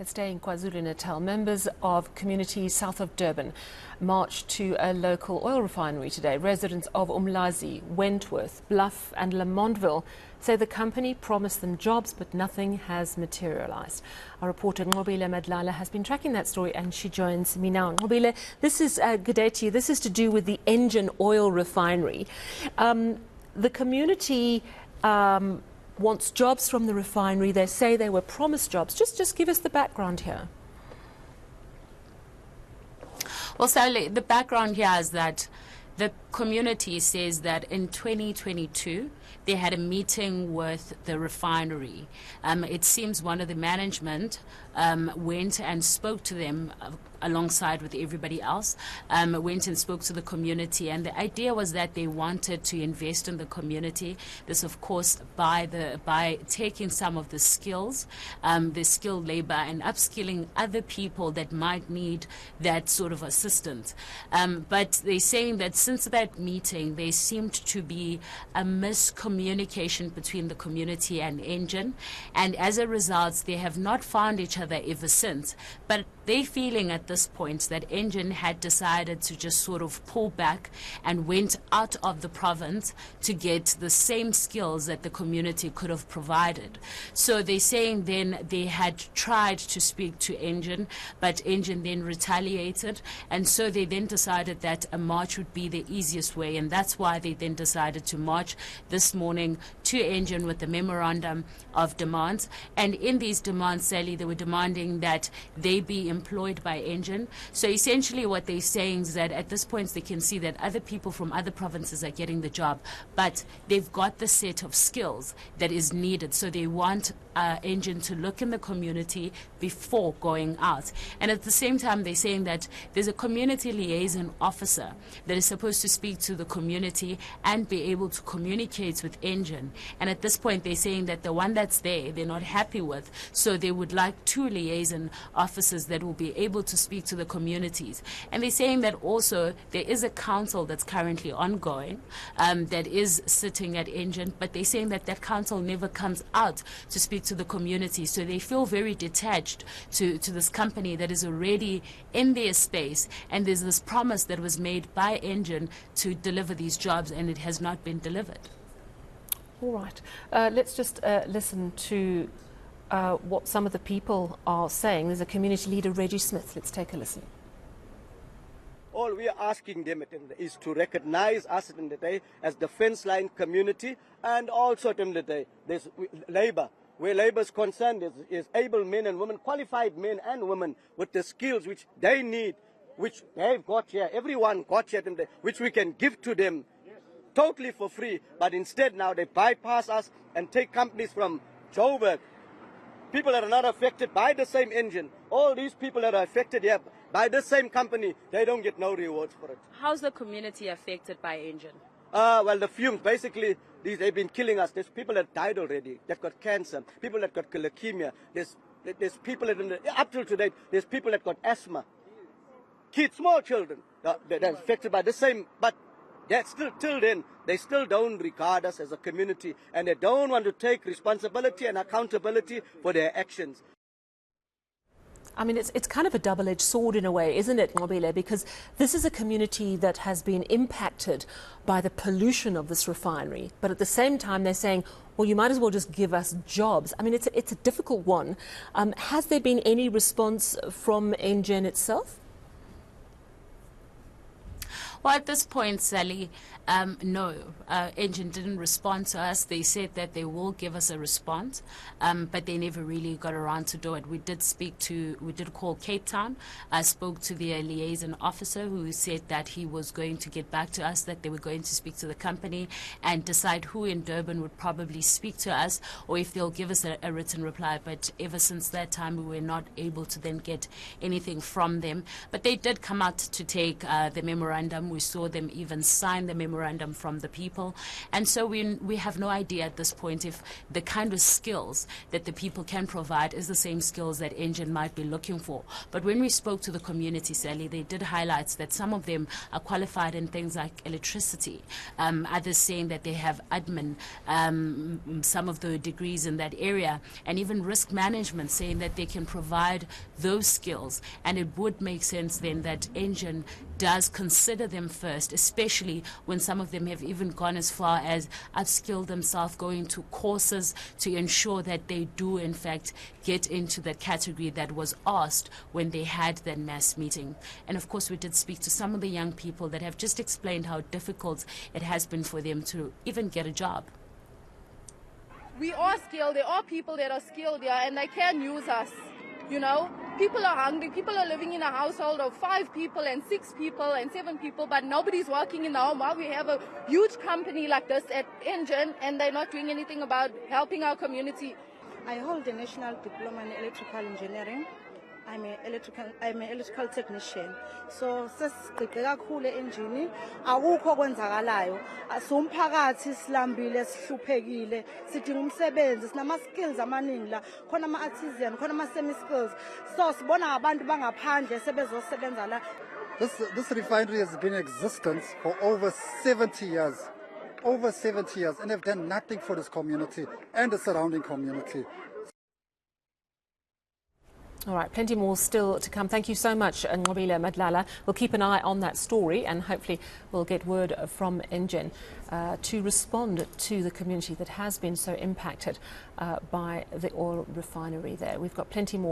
Let's stay in KwaZulu-Natal. Members of communities south of Durban marched to a local oil refinery today. Residents of Umlazi, Wentworth, Bluff and Lamontville say the company promised them jobs, but nothing has materialized. Our reporter Nqobile Madlala has been tracking that story and she joins me now. Nqobile, this is good day to you. This is to do with the engine oil refinery. The community wants jobs from the refinery. They say they were promised jobs. Just give us the background here. Well, Sally, the background here is that the community says that in 2022, they had a meeting with the refinery. It seems one of the management went and spoke to them alongside with everybody else, went and spoke to the community, and the idea was that they wanted to invest in the community. This, of course, by taking some of the skills, the skilled labor, and upskilling other people that might need that sort of assistance. But they're saying that since that meeting, there seemed to be a miscommunication between the community and Engine, and as a result, they have not found each other ever since. But they're feeling at this point that Engine had decided to just sort of pull back and went out of the province to get the same skills that the community could have provided. So they're saying then they had tried to speak to Engine, but Engine then retaliated, and so they then decided that a march would be the easiest way, and that's why they then decided to march this morning to Engine with the memorandum of demands. And in these demands, Sally, they were demanding that they be employed by Engine. So essentially what they're saying is that at this point they can see that other people from other provinces are getting the job, but they've got the set of skills that is needed. So they want Engine to look in the community before going out. And at the same time, they're saying that there's a community liaison officer that is supposed to speak to the community and be able to communicate with Engine. And at this point, they're saying that the one that's there, they're not happy with. So they would like 2 liaison officers that will be able to speak to the communities. And they're saying that also there is a council that's currently ongoing that is sitting at Engine, but they're saying that that council never comes out to speak to the community. So they feel very detached to this company that is already in their space, and there's this promise that was made by Engine to deliver these jobs, and it has not been delivered. All right. Let's just listen to what some of the people are saying. There's a community leader, Reggie Smith. Let's take a listen. All we are asking them is to recognize us in the day as the fence line community, and also in the day there's labor. Where labor is concerned is able men and women, qualified men and women with the skills which they need, which they've got here, everyone got here, which we can give to them totally for free. But instead now they bypass us and take companies from Joburg. People that are not affected by the same engine. All these people that are affected here by the same company, they don't get no rewards for it. How's the community affected by Engine? Well, the fumes, basically, they've been killing us. There's people that died already, that got cancer, people that got leukemia. There's people that, up till today, there's people that got asthma. Kids, small children, they're affected by the same, but still, till then, they still don't regard us as a community, and they don't want to take responsibility and accountability for their actions. I mean, it's kind of a double-edged sword in a way, isn't it, Nqobile? Because this is a community that has been impacted by the pollution of this refinery. But at the same time, they're saying, well, you might as well just give us jobs. I mean, it's a difficult one. Has there been any response from Engine itself? Well, at this point, Sally, no. Engine didn't respond to us. They said that they will give us a response, but they never really got around to do it. We did call Cape Town. I spoke to their liaison officer who said that he was going to get back to us, that they were going to speak to the company and decide who in Durban would probably speak to us or if they'll give us a written reply. But ever since that time, we were not able to then get anything from them. But they did come out to take the memorandum. We saw them even sign the memorandum memorandum from the people. And so we have no idea at this point if the kind of skills that the people can provide is the same skills that Engine might be looking for. But when we spoke to the community, Sally, they did highlight that some of them are qualified in things like electricity, others saying that they have admin, some of the degrees in that area, and even risk management, saying that they can provide those skills. And it would make sense then that Engine does consider them first, especially when some of them have even gone as far as upskill themselves, going to courses to ensure that they do in fact get into that category that was asked when they had that mass meeting. And of course we did speak to some of the young people that have just explained how difficult it has been for them to even get a job. We are skilled. There are people that are skilled here, and they can use us. You know, people are hungry. People are living in a household of 5 people and 6 people and 7 people, but nobody's working in the home. While we have a huge company like this at Engine, and they're not doing anything about helping our community. I hold a national diploma in electrical engineering. I'm an electrical technician. So sesigqike kakhulu engine akukho kwenzakalayo. Asumphakathi silambile sihluphekile sidinga umsebenzi sinama skills amaningi la khona ama artisan khona ama semi skills. So sibona abantu bangaphandle sebezosebenza la. This refinery has been in existence for over 70 years. Over 70 years, and have done nothing for this community and the surrounding community. All right, plenty more still to come. Thank you so much, Nqobile Madlala. We'll keep an eye on that story, and hopefully we'll get word from Engine to respond to the community that has been so impacted by the oil refinery there. We've got plenty more.